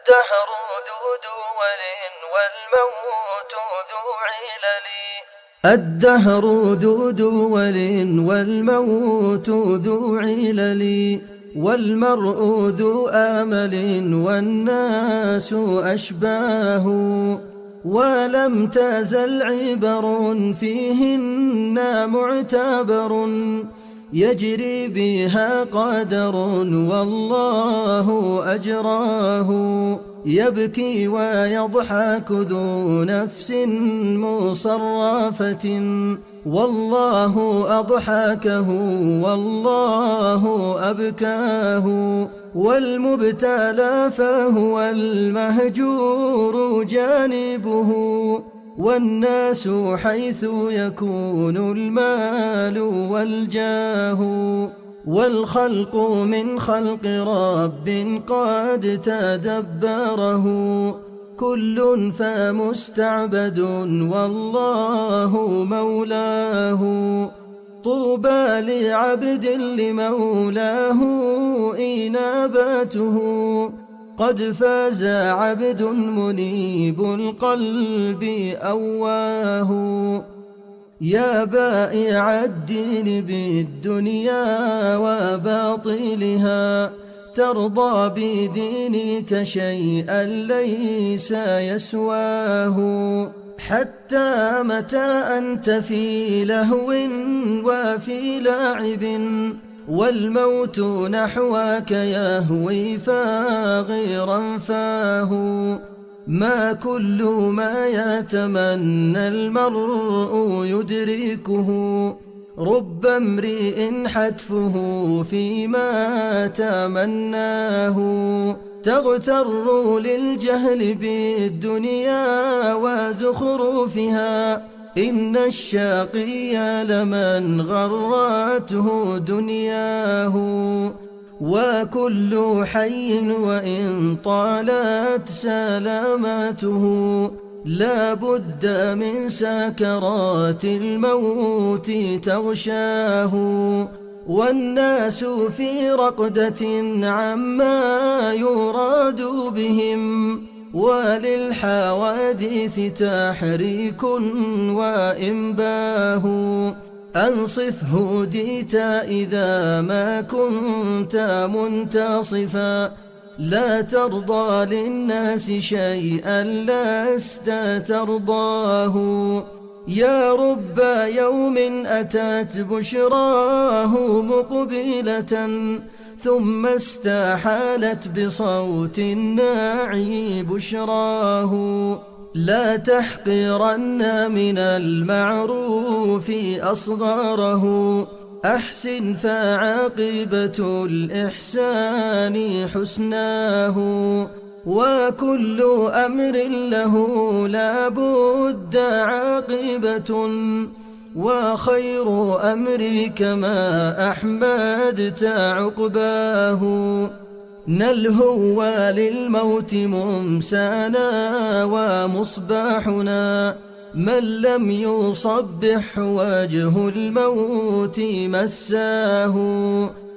الدهر ذو دول والموت ذو علل. الدهر ذو دول والموت ذو علل، والمرء ذو آمل والناس أشباه، ولم تزل عبر فيهن معتبر، يجري بها قدر والله أجراه، يبكي ويضحك ذو نفس مصرفة، والله أضحكه والله أبكاه، والمبتلى فهو المهجور جانبه، والناس حيث يكون المال والجاه، والخلق من خلق رب قد تدبره، كل فمستعبد والله مولاه، طوبى لعبد لمولاه إنابته، قد فاز عبد منيب القلب أواه، يا بائع الدين بالدنيا وباطلها، ترضى بدينك شيئا ليس يسواه، حتى متى أنت في لهو وفي لاعب، والموت نحوك يهوي فاغرا فاه، ما كل ما يتمنى المرء يدركه، رب امرئ حتفه فيما تمناه، تغتر للجهل بالدنيا وزخرفها، إن الشقي لمن غرته دنياه، وكل حي وإن طالت سلامته، لا بد من سكرات الموت تغشاه، والناس في رقدة عما يراد بهم، وللحوادث تحريك وإنباه، أنصف هديت إذا ما كنت منتصفا، لا ترضى للناس شيئا لست ترضاه، يا رب يوم أتت بشراه مقبلة، ثم استحالت بصوت الناعي بشراه، لا تحقرن من المعروف أصغره، أحسن فعاقبة الإحسان حسناه، وكل أمر له لا بد عاقبة، وخير أمرك ما أحمدت عقباه، نلهو للموت ممسانا ومصباحنا، من لم يصبح وجه الموت مساه،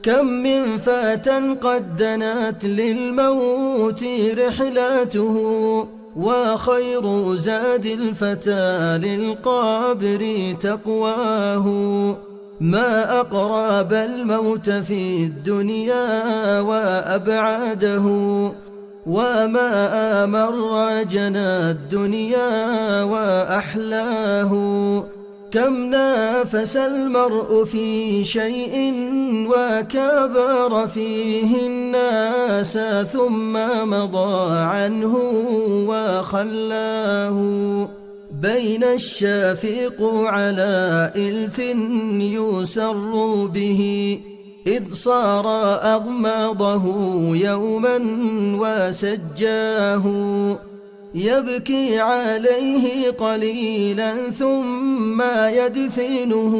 كم من فتى قد دنت للموت رحلته، وخير زاد الفتى للقبر تقواه، ما أقرب الموت في الدنيا وأبعده، وما أمر جنى الدنيا وأحلاه، كم نافس المرء في شيء وكبر فيه الناس، ثم مضى عنه وخلاه، بين الشافق على إلف يسر به، إذ صار أغماضه يوما وسجاه، يبكي عليه قليلا ثم يدفنه،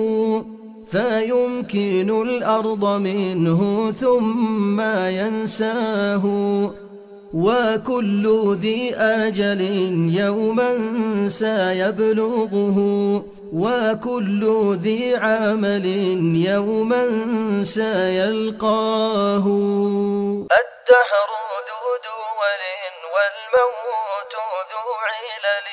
فيمكن الأرض منه ثم ينساه، وكل ذي أجل يوما سيبلغه، وكل ذي عمل يوما سيلقاه. الدهر ذو دول والموت ذو علل.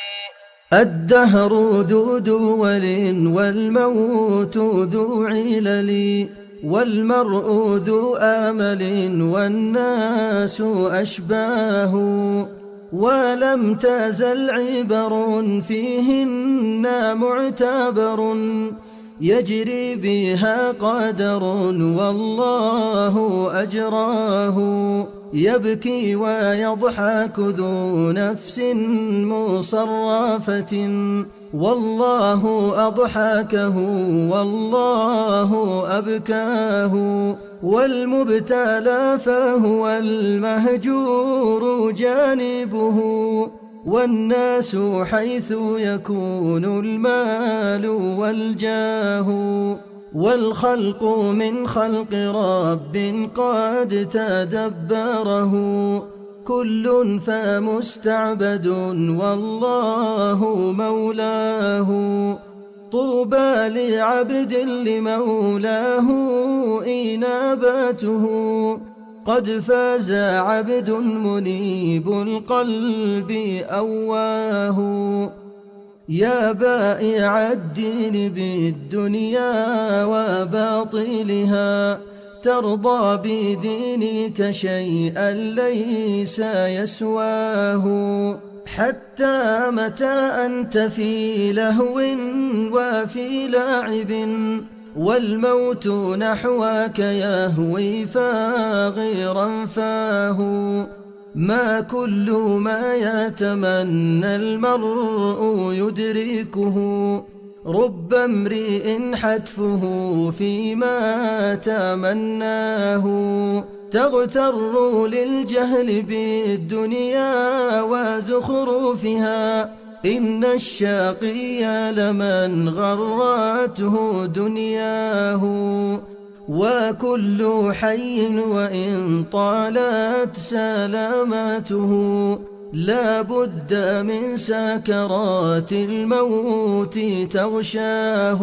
الدهر ذو دول والموت ذو علل، والمرء ذو آمل والناس أشباه، ولم تزل عبر فيهن معتبر، يجري بها قدر والله أجراه، يبكي ويضحك ذو نفس مصرفة، والله أضحكه والله أبكاه، والمبتلى فهو المهجور جانبه، والناس حيث يكون المال والجاه، والخلق من خلق رب قد تدبره، كل فمستعبد والله مولاه، طوبى لعبد لمولاه إنابته، قد فاز عبد منيب القلب أواه، يا بائع الدين بالدنيا وباطلها، ترضى بدينك شيئا ليس يسواه، حتى متى أنت في لهو وفي لاعب، والموت نحوك يهوي فاغرا فاه، ما كل ما يتمنى المرء يدركه، رب امرئ حتفه فيما تمناه، تغتر للجهل بالدنيا وزخرفها، إن الشقي لمن غرته دنياه، وكل حي وإن طالت سلامته، لا بد من سكرات الموت تغشاه،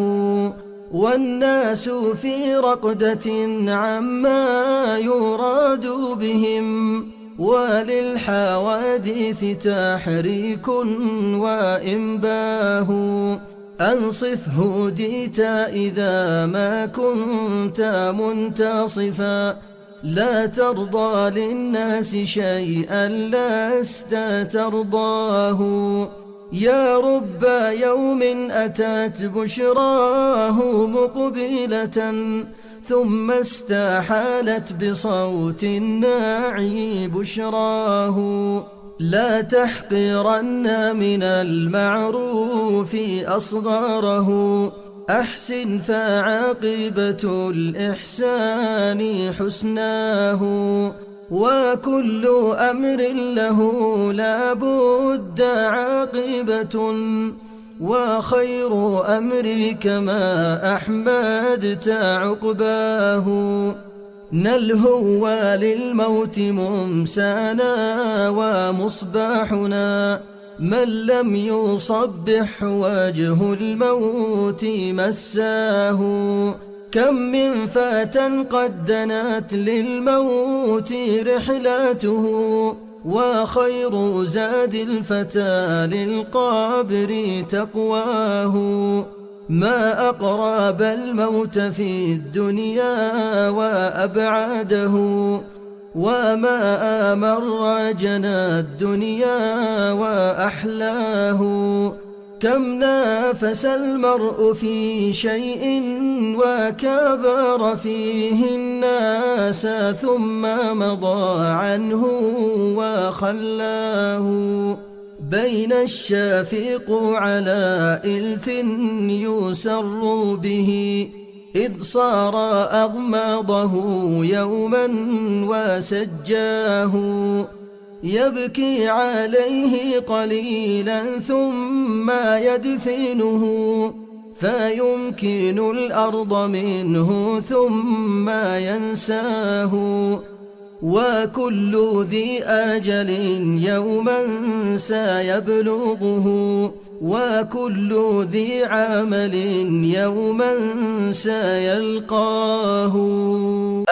والناس في رقدة عما يراد بهم، وللحوادث تحريك وإنباه، أنصف هديت إذا ما كنت منتصفا، لا ترضى للناس شيئا لست ترضاه، يا رب يوم أتت بشراه مقبلة، ثم استحالت بصوت الناعي بشراه، لا تحقرن من المعروف أصغره، أحسن فعاقبة الإحسان حسناه، وكل أمر له لا بد عاقبة، وخير أمرك ما أحمدت عقباه، نلهو للموت ممسانا ومصباحنا، من لم يصبح وجه الموت مساه، كم من فتى قد دنت للموت رحلته، وخير زاد الفتى للقبر تقواه، ما أقرب الموت في الدنيا وأبعده، وما أمر جنى الدنيا وأحلاه، كم نافس المرء في شيء وكبر فيه الناس، ثم مضى عنه وخلاه، بين الشافق على إلف يسر به، إذ صار أغماضه يوما وسجاه، يبكي عليه قليلا ثم يدفنه، فيمكن الأرض منه ثم ينساه، وكل ذي أجل يوما سيبلغه، وكل ذي عمل يوما سيلقاه.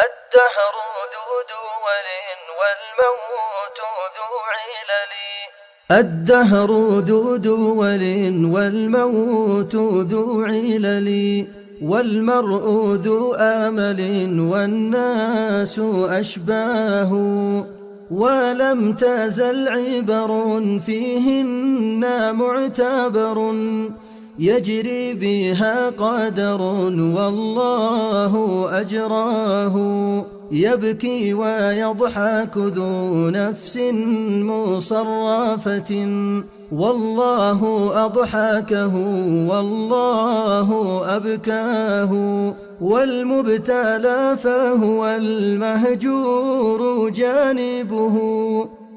الدهر ذو دول والموت ذو علل. علل. الدهر ذو دول والموت ذو علل، والمرء ذو آمل والناس أشباه، ولم تزل عبر فيهن معتبر يجري بها قدر والله أجراه، يبكي ويضحك ذو نفس مصرفة والله أضحكه والله أبكاه، والمبتلى فهو المهجور جانبه،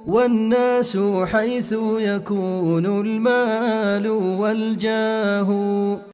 والناس حيث يكون المال والجاه.